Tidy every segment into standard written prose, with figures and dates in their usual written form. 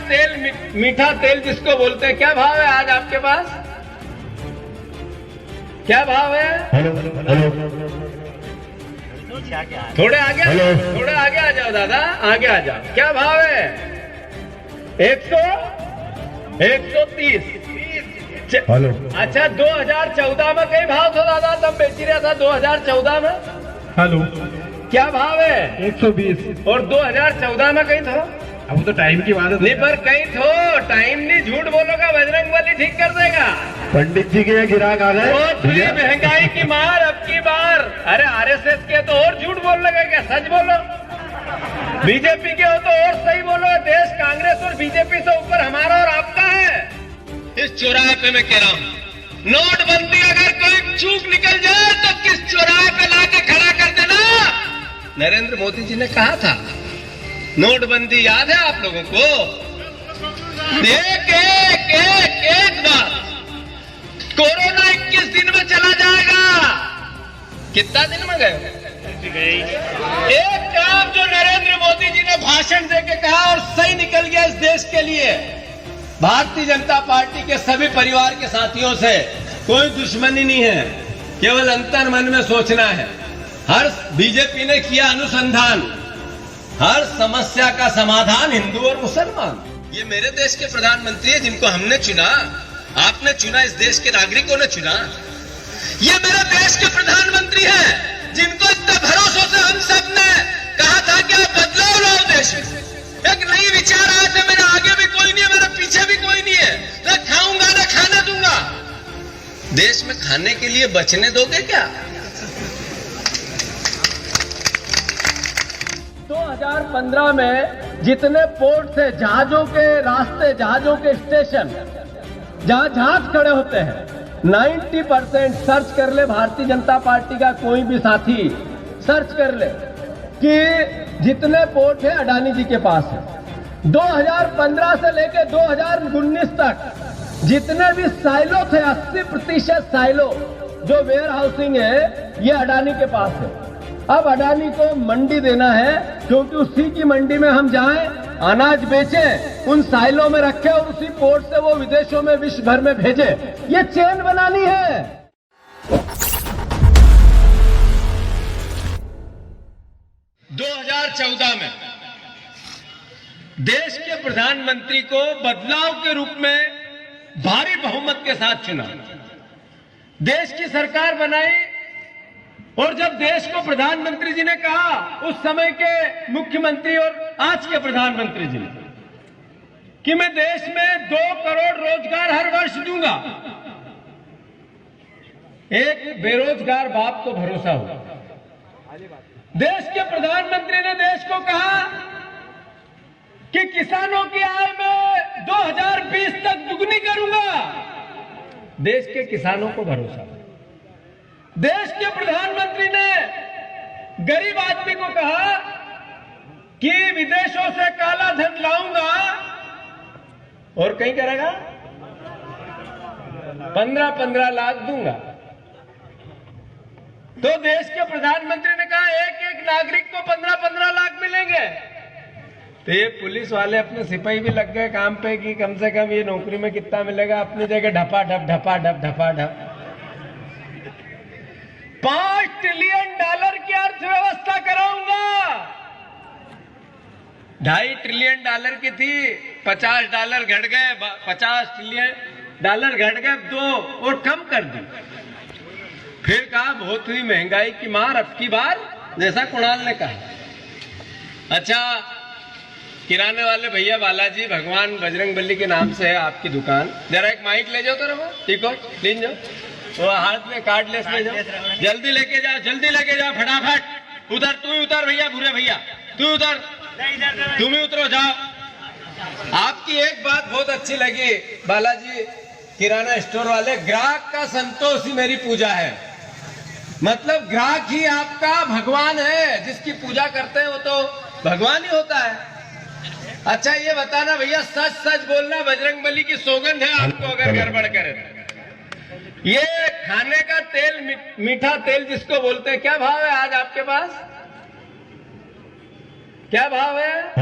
तेल, मीठा तेल जिसको बोलते हैं, क्या भाव है आज आपके पास? क्या भाव है? थोड़े आगे, थोड़े आगे आ जाओ दादा, आगे आ जाओ। क्या भाव है? 130। अच्छा, 2014 में कई भाव था दादा, तब बेची रहा था 2014 में। हेलो, क्या भाव है? 120। और 2014 में कहीं था? अब तो टाइम की बात है। नहीं, पर कहीं थो, टाइम नहीं, झूठ बोलोगा बजरंगबली ठीक कर देगा। पंडित जी के गिराक आ गए। महंगाई की मार अब की बार। अरे आरएसएस के तो और झूठ बोल लगे, क्या सच बोलो? बीजेपी के हो तो और सही बोलो। देश कांग्रेस और बीजेपी से ऊपर हमारा और आपका है। इस चौराहे पे मैं कह रहा हूँ, नोटबंदी अगर कोई चूक निकल जाए तो किस चौराहे पे लाके खड़ा कर देना। नरेंद्र मोदी जी ने कहा था, नोटबंदी याद है आप लोगों को? एक बार कोरोना 21 दिन में चला जाएगा। कितना दिन में गए? एक काम जो नरेंद्र मोदी जी ने भाषण देके कहा और सही निकल गया इस देश के लिए। भारतीय जनता पार्टी के सभी परिवार के साथियों से कोई दुश्मनी नहीं है, केवल अंतर मन में सोचना है। हर बीजेपी ने किया अनुसंधान, हर समस्या का समाधान हिंदू और मुसलमान। ये मेरे देश के प्रधानमंत्री है जिनको हमने चुना, आपने चुना, इस देश के नागरिकों ने चुना। ये मेरे देश के प्रधानमंत्री हैं जिनको इतने भरोसों से हम सब ने कहा था कि आप बदलाव लाओ देश में। एक नई विचार आए थे, मेरे आगे भी कोई नहीं है, मेरे पीछे भी कोई नहीं है, न खाऊंगा न खाने दूंगा। देश में खाने के लिए बचने दोगे क्या? 2015 में जितने पोर्ट थे, जहाजों के रास्ते, जहाजों के स्टेशन, जहां जहाज खड़े होते हैं, 90% सर्च कर ले भारतीय जनता पार्टी का कोई भी साथी, सर्च कर ले कि जितने पोर्ट है अडानी जी के पास है। 2015 से लेकर 2019 तक जितने भी साइलो थे, 80% साइलो जो वेयर हाउसिंग है, ये अडानी के पास है। अब अडानी को मंडी देना है, क्योंकि उसी की मंडी में हम जाएं, अनाज बेचें, उन साइलों में रखें और उसी पोर्ट से वो विदेशों में, विश्व भर में भेजे। ये चेन बनानी है। 2014 में देश के प्रधानमंत्री को बदलाव के रूप में भारी बहुमत के साथ चुना, देश की सरकार बनाई। और जब देश को प्रधानमंत्री जी ने कहा, उस समय के मुख्यमंत्री और आज के प्रधानमंत्री जी ने, कि मैं देश में 2 करोड़ रोजगार हर वर्ष दूंगा, एक बेरोजगार बाप को भरोसा हुआ। देश के प्रधानमंत्री ने देश को कहा कि किसानों की आय में 2020 तक दुगनी करूंगा। देश के किसानों को भरोसा। देश के प्रधानमंत्री ने गरीब आदमी को कहा कि विदेशों से काला धन लाऊंगा और कहीं करेगा 15-15 लाख दूंगा। तो देश के प्रधानमंत्री ने कहा एक नागरिक को 15-15 लाख मिलेंगे। तो ये पुलिस वाले अपने सिपाही भी लग गए काम पे कि कम से कम ये नौकरी में कितना मिलेगा, अपनी जगह ढपा ढप। 5 ट्रिलियन डॉलर की अर्थव्यवस्था कराऊंगा। 2.5 ट्रिलियन डॉलर की थी, $50 घट गए, 50 ट्रिलियन डॉलर घट गए, 2 और कम कर दी। फिर कहा बहुत हुई महंगाई की मार अब की बार, जैसा कुणाल ने कहा। अच्छा, किराने वाले भैया बालाजी, भगवान बजरंगबली के नाम से है आपकी दुकान, जरा एक माइक ले जाओ तो ठीक हो, ले जाओ, वो हाथ में कार्डलेस ले जाओ, जल्दी लेके जाओ फटाफट। उधर तू उतर भैया, बुरे भैया तू उतर, तुम ही उतरो, जाओ। आपकी एक बात बहुत अच्छी लगी बालाजी किराना स्टोर वाले, ग्राहक का संतोष ही मेरी पूजा है। मतलब ग्राहक ही आपका भगवान है, जिसकी पूजा करते हैं वो तो भगवान ही होता है। अच्छा ये बताना भैया, सच सच बोलना, बजरंगबली की सौगंध है आपको अगर गड़बड़ करे। ये खाने का तेल, मीठा तेल जिसको बोलते हैं, क्या भाव है आज आपके पास? क्या भाव है?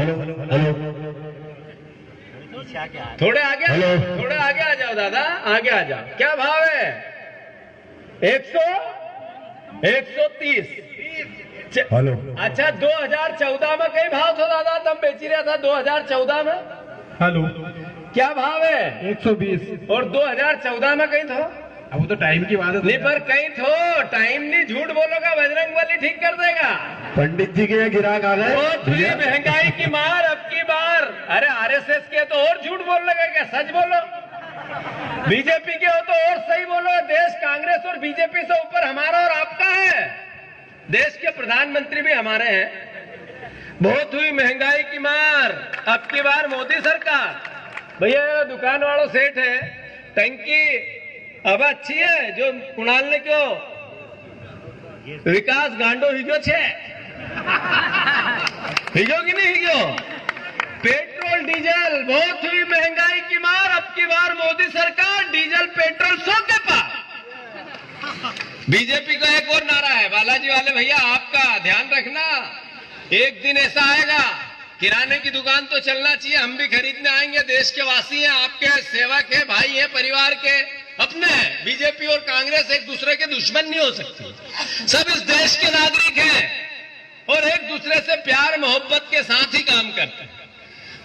थोड़े आगे, हेलो। थोड़े आगे आ जाओ दादा, आगे आ जाओ। क्या भाव है? 130। हेलो। अच्छा, 2014 में कई भाव था दादा, तब बेची रहा था 2014 में? हेलो। क्या भाव है? 120। और 2014 में कहीं था? अब वो तो टाइम की बात है। नहीं, पर कहीं थो, टाइम नहीं, झूठ बोलोगा बजरंग बली ठीक कर देगा। पंडित जी के गिराक आ गए। बहुत हुई महंगाई की मार अब की बार। अरे आरएसएस के तो और झूठ बोल लगे, क्या सच बोलो? बीजेपी के हो तो और सही बोलो। देश कांग्रेस और बीजेपी से ऊपर हमारा और आपका है। देश के प्रधानमंत्री भी हमारे हैं। बहुत हुई महंगाई की मार अब की बार मोदी सरकार। भैया दुकान वालों सेठ है, टंकी अब अच्छी है जो कुणाल ने क्यों विकास गांडो हिगो छे हिगो कि नहीं हिगो? पेट्रोल डीजल बहुत हुई महंगाई की मार अब की बार मोदी सरकार। डीजल पेट्रोल 100 के पार। बीजेपी का एक और नारा है, बालाजी वाले भैया आपका ध्यान रखना, एक दिन ऐसा आएगा किराने की दुकान तो चलना चाहिए, हम भी खरीदने आएंगे, देश के वासी हैं, आपके सेवक हैं, भाई हैं, परिवार के अपने हैं। बीजेपी और कांग्रेस एक दूसरे के दुश्मन नहीं हो सकती, सब इस देश के नागरिक हैं और एक दूसरे से प्यार मोहब्बत के साथ ही काम करते हैं।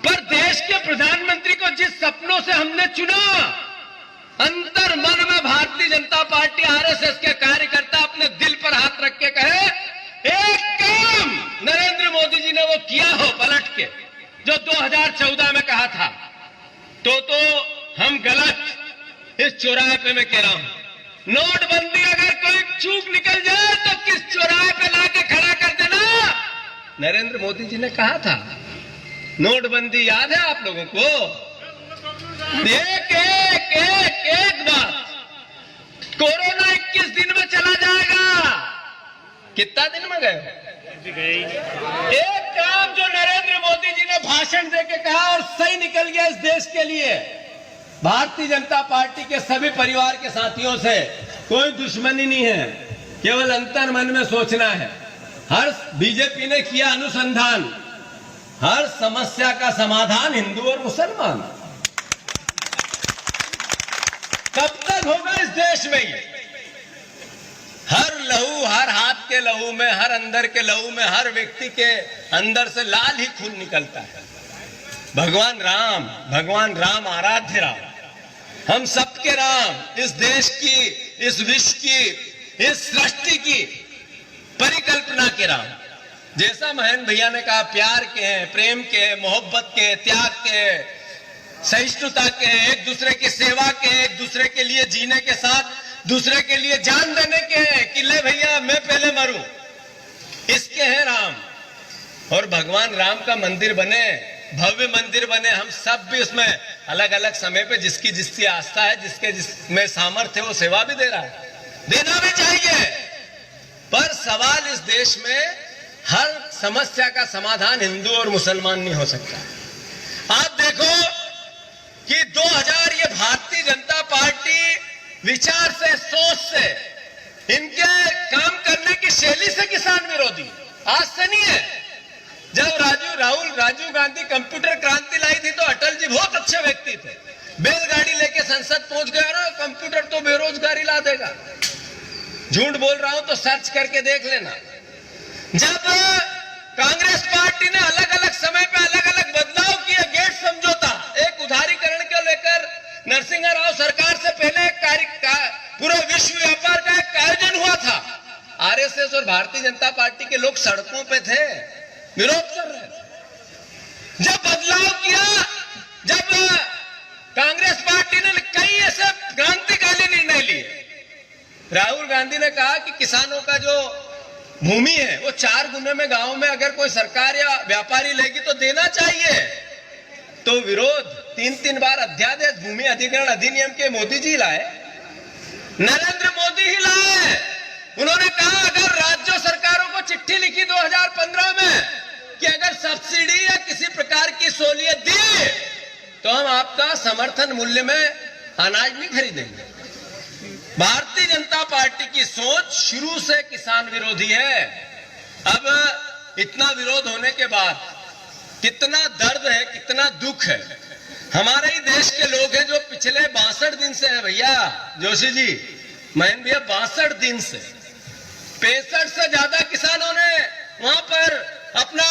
पर देश के प्रधानमंत्री को जिस सपनों से हमने चुना, अंतर मन में भारतीय जनता पार्टी आरएसएस के कार्यकर्ता अपने दिल पर हाथ रख के कहे, एक काम नरेंद्र मोदी जी ने वो किया हो पलट के, जो 2014 में कहा था, तो हम गलत इस चौराहे पे मैं कह रहा हूं, नोटबंदी अगर कोई चूक निकल जाए तो किस चौराहे पे लाके खड़ा कर देना। नरेंद्र मोदी जी ने कहा था, नोटबंदी याद है आप लोगों को? एक बात, कोरोना 21 दिन में चला जाएगा। कितना दिन में गए? एक काम जो नरेंद्र मोदी जी ने भाषण देके कहा और सही निकल गया इस देश के लिए। भारतीय जनता पार्टी के सभी परिवार के साथियों से कोई दुश्मनी नहीं है, केवल अंतर मन में सोचना है। हर बीजेपी ने किया अनुसंधान, हर समस्या का समाधान हिंदू और मुसलमान। कब तक होगा इस देश में ये? हर लहू, हर हाथ के लहू में, हर अंदर के लहू में, हर व्यक्ति के अंदर से लाल ही खून निकलता है। भगवान राम आराध्य राम, हम सबके राम, इस देश की, इस विश्व की, इस सृष्टि की परिकल्पना के राम। जैसा महन भैया ने कहा, प्यार के हैं, प्रेम के हैं, मोहब्बत के, त्याग के, सहिष्णुता के, एक दूसरे की सेवा के, एक दूसरे के लिए जीने के साथ दूसरे के लिए जान देने के हैं कि ले भैया मैं पहले मरूं, इसके हैं राम। और भगवान राम का मंदिर बने, भव्य मंदिर बने, हम सब भी उसमें अलग अलग समय पे जिसकी जिसकी आस्था है, जिसके जिसमें सामर्थ्य है, वो सेवा भी दे रहा है, देना भी चाहिए। पर सवाल इस देश में हर समस्या का समाधान हिंदू और मुसलमान नहीं हो सकता। आप देखो कि 2000 ये भारतीय जनता पार्टी विचार से, सोच से, इनके काम करने की शैली से किसान विरोधी, आज से नहीं है। जब राजीव गांधी कंप्यूटर क्रांति लाई थी तो अटल जी बहुत अच्छे व्यक्ति थे, बैलगाड़ी लेके संसद पहुंच गए ना, कंप्यूटर तो बेरोजगारी ला देगा। झूठ बोल रहा हूं तो सर्च करके देख लेना। जब कांग्रेस पार्टी ने अलग अलग समय पे अलग अलग बदलाव किए, गेट समझौता, एक उदारीकरण को लेकर नरसिंह राव सरकार से पहले पूरा विश्व व्यापार का एक आयोजन हुआ था। आरएसएस और भारतीय जनता पार्टी के लोग सड़कों पे थे, विरोध कर रहे थे। जब बदलाव किया, जब कांग्रेस पार्टी ने कई ऐसे क्रांतिकारी निर्णय लिए, राहुल गांधी ने कहा कि किसानों का जो भूमि है वो 4 गुने में गांव में अगर कोई सरकार या व्यापारी लेगी तो देना चाहिए। तो विरोध 3 बार अध्यादेश, भूमि अधिग्रहण अधिनियम के मोदी जी लाए, नरेंद्र मोदी ही लाए। उन्होंने कहा अगर राज्य सरकारों को चिट्ठी लिखी 2015 में कि अगर सब्सिडी या किसी प्रकार की सहूलियत दी तो हम आपका समर्थन मूल्य में अनाज नहीं खरीदेंगे। भारतीय जनता पार्टी की सोच शुरू से किसान विरोधी है। अब इतना विरोध होने के बाद कितना दर्द है, कितना दुख है। हमारे ही देश के लोग हैं जो पिछले 62 दिन से है भैया जोशी जी, महेंद्र भैया, 62 दिन से 65 से ज्यादा किसानों ने वहां पर अपना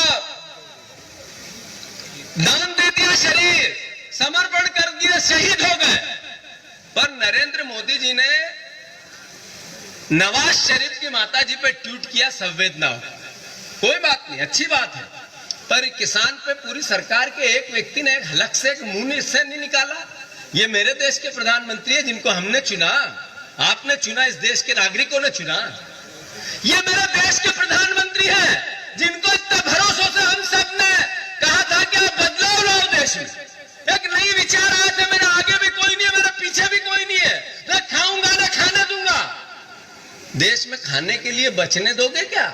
दान दे दिया, शरीर समर्पण कर दिया, शहीद हो गए। पर नरेंद्र मोदी जी ने नवाज शरीफ की माता जी पे ट्वीट किया संवेदना। कोई बात नहीं, अच्छी बात है, पर किसान पे पूरी सरकार के एक व्यक्ति ने एक हलक से, एक मुंह से नहीं निकाला। ये मेरे देश के प्रधानमंत्री है जिनको हमने चुना, आपने चुना, इस देश के नागरिकों ने चुना। ये मेरे देश के प्रधानमंत्री है जिनको इतना भरोसों से हम सब ने कहा था कि आप बदलाव लाओ देश में। एक नई विचार आए थे, मेरे आगे भी कोई नहीं है, मेरे पीछे भी कोई नहीं है, न खाऊंगा न खाने दूंगा। देश में खाने के लिए बचने दोगे क्या?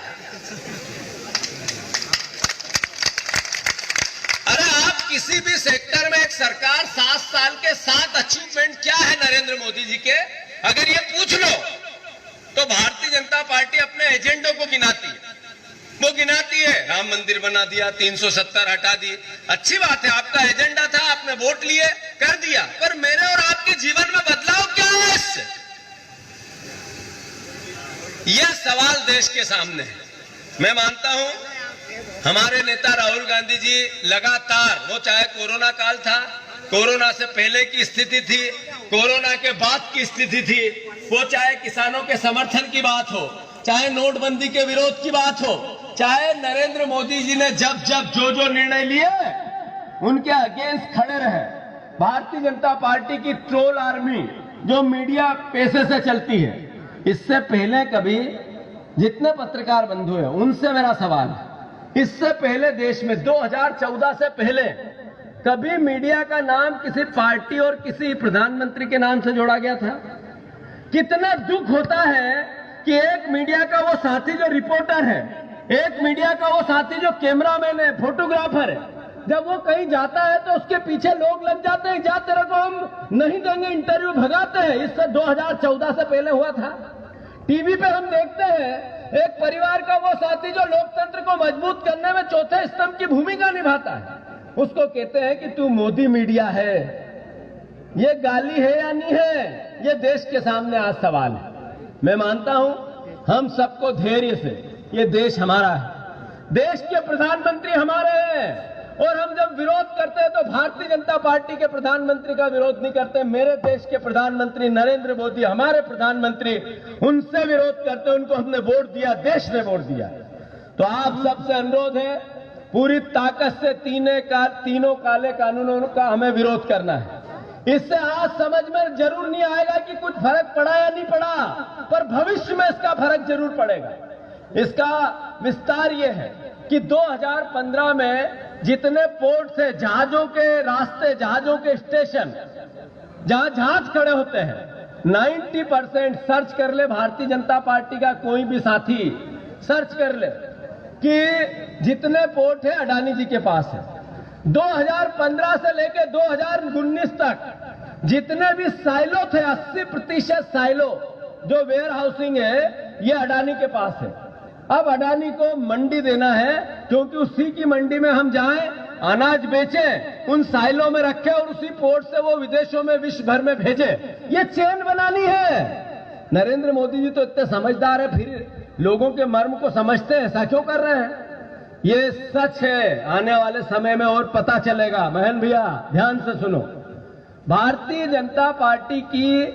अरे आप किसी भी सेक्टर में, एक सरकार 7 साल के 7 अचीवमेंट क्या है नरेंद्र मोदी जी के, अगर ये पूछ लो तो भारतीय जनता पार्टी अपने एजेंडों को गिनाती है। वो गिनाती है, राम मंदिर बना दिया, 370 हटा दी, अच्छी बात है, आपका एजेंडा था, आपने वोट लिए, कर दिया। पर मेरे और आपके जीवन में बदलाव क्या है इससे? यह सवाल देश के सामने है। मैं मानता हूं हमारे नेता राहुल गांधी जी लगातार, वो चाहे कोरोना काल था, कोरोना से पहले की स्थिति थी, कोरोना के बाद की स्थिति थी, वो चाहे किसानों के समर्थन की बात हो, चाहे नोटबंदी के विरोध की बात हो, चाहे नरेंद्र मोदी जी ने जब जब जो निर्णय लिए उनके अगेंस्ट खड़े रहे। भारतीय जनता पार्टी की ट्रोल आर्मी जो मीडिया पैसे से चलती है, इससे पहले कभी जितने पत्रकार बंधु हैं उनसे मेरा सवाल है, इससे पहले देश में 2014 से पहले कभी मीडिया का नाम किसी पार्टी और किसी प्रधानमंत्री के नाम से जोड़ा गया था? कितना दुख होता है कि एक मीडिया का वो साथी जो रिपोर्टर है, एक मीडिया का वो साथी जो कैमरामैन है, फोटोग्राफर है, जब वो कहीं जाता है तो उसके पीछे लोग लग जाते हैं, जा तेरे को हम नहीं देंगे इंटरव्यू, भगाते हैं। इससे 2014 से पहले हुआ था। टीवी पे हम देखते हैं एक परिवार का वो साथी जो लोकतंत्र को मजबूत करने में चौथे स्तंभ की भूमिका निभाता है, उसको कहते हैं कि तू मोदी मीडिया है। ये गाली है या नहीं है? ये देश के सामने आज सवाल है। मैं मानता हूं हम सबको धैर्य से, ये देश हमारा है, देश के प्रधानमंत्री हमारे हैं, और हम जब विरोध करते हैं तो भारतीय जनता पार्टी के प्रधानमंत्री का विरोध नहीं करते, मेरे देश के प्रधानमंत्री नरेंद्र मोदी हमारे प्रधानमंत्री, उनसे विरोध करते, उनको हमने वोट दिया, देश ने वोट दिया। तो आप सबसे अनुरोध है, पूरी ताकत से तीनों काले कानूनों का हमें विरोध करना है। इससे आज समझ में जरूर नहीं आएगा कि कुछ फर्क पड़ा या नहीं पड़ा, पर भविष्य में इसका फर्क जरूर पड़ेगा। इसका विस्तार यह है कि 2015 में जितने पोर्ट से जहाजों के रास्ते, जहाजों के स्टेशन जहां जहाज खड़े होते हैं, 90% सर्च कर ले भारतीय जनता पार्टी का कोई भी साथी, सर्च कर ले कि जितने पोर्ट है अडानी जी के पास है। 2015 से लेकर 2019 तक जितने भी साइलो थे, 80% साइलो जो वेयर हाउसिंग है, ये अडानी के पास है। अब अडानी को मंडी देना है, क्योंकि उसी की मंडी में हम जाएं, अनाज बेचें, उन साइलों में रखें और उसी पोर्ट से वो विदेशों में, विश्व भर में भेजे। ये चेन बनानी है। नरेंद्र मोदी जी तो इतने समझदार है, फिर लोगों के मर्म को समझते हैं, ऐसा क्यों कर रहे हैं? ये सच है, आने वाले समय में और पता चलेगा। महन भैया ध्यान से सुनो, भारतीय जनता पार्टी की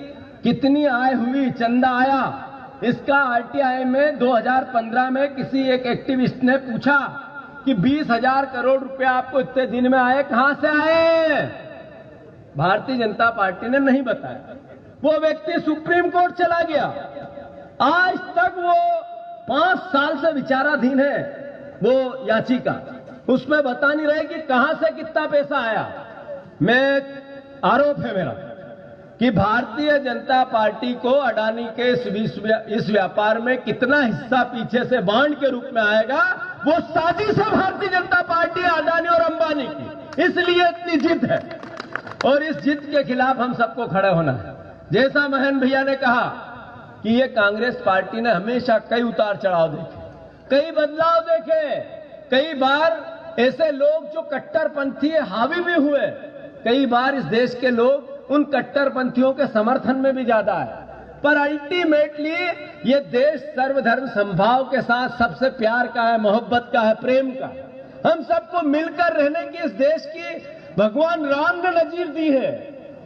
कितनी आय हुई, चंदा आया, इसका आरटीआई में 2015 में किसी एक एक्टिविस्ट ने पूछा कि 20,000 करोड़ रुपया आपको इतने दिन में आए, कहां से आए? भारतीय जनता पार्टी ने नहीं बताया। वो व्यक्ति सुप्रीम कोर्ट चला गया, आज तक वो 5 साल से विचाराधीन है वो याचिका, उसमें बता नहीं रहे कि कहां से कितना पैसा आया। मैं आरोप है मेरा कि भारतीय जनता पार्टी को अडानी के इस व्यापार में कितना हिस्सा पीछे से बांड के रूप में आएगा, वो साजिश है भारतीय जनता पार्टी, अडानी और अंबानी की। इसलिए इतनी जिद है, और इस जिद के खिलाफ हम सबको खड़े होना है। जैसा महन भैया ने कहा कि ये कांग्रेस पार्टी ने हमेशा कई उतार चढ़ाव देखे, कई बदलाव देखे, कई बार ऐसे लोग जो कट्टरपंथी हावी भी हुए, कई बार इस देश के लोग उन कट्टरपंथियों के समर्थन में भी ज्यादा है, पर अल्टीमेटली ये देश सर्वधर्म समभाव के साथ सबसे प्यार का है, मोहब्बत का है, प्रेम का। हम सबको मिलकर रहने की इस देश की भगवान राम ने नजीर दी है।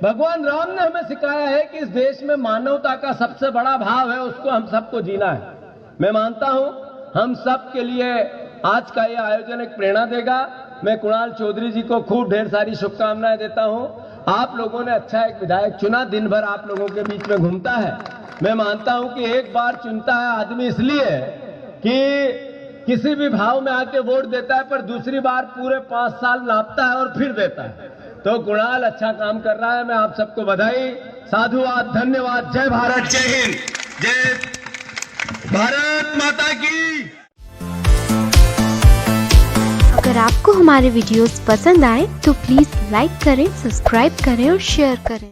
भगवान राम ने हमें सिखाया है कि इस देश में मानवता का सबसे बड़ा भाव है, उसको हम सबको जीना है। मैं मानता हूं हम सब के लिए आज का ये आयोजन एक प्रेरणा देगा। मैं कुणाल चौधरी जी को खूब ढेर सारी शुभकामनाएं देता हूं। आप लोगों ने अच्छा एक विधायक चुना, दिन भर आप लोगों के बीच में घूमता है। मैं मानता हूं कि एक बार चुनता है आदमी इसलिए कि किसी भी भाव में आके वोट देता है, पर दूसरी बार पूरे 5 साल नापता है और फिर देता है। तो कुणाल अच्छा काम कर रहा है। मैं आप सबको बधाई, साधुवाद, धन्यवाद। जय भारत, जय हिंद, जय भारत माता की। अगर आपको हमारे वीडियोस पसंद आए तो प्लीज लाइक करें, सब्सक्राइब करें और शेयर करें।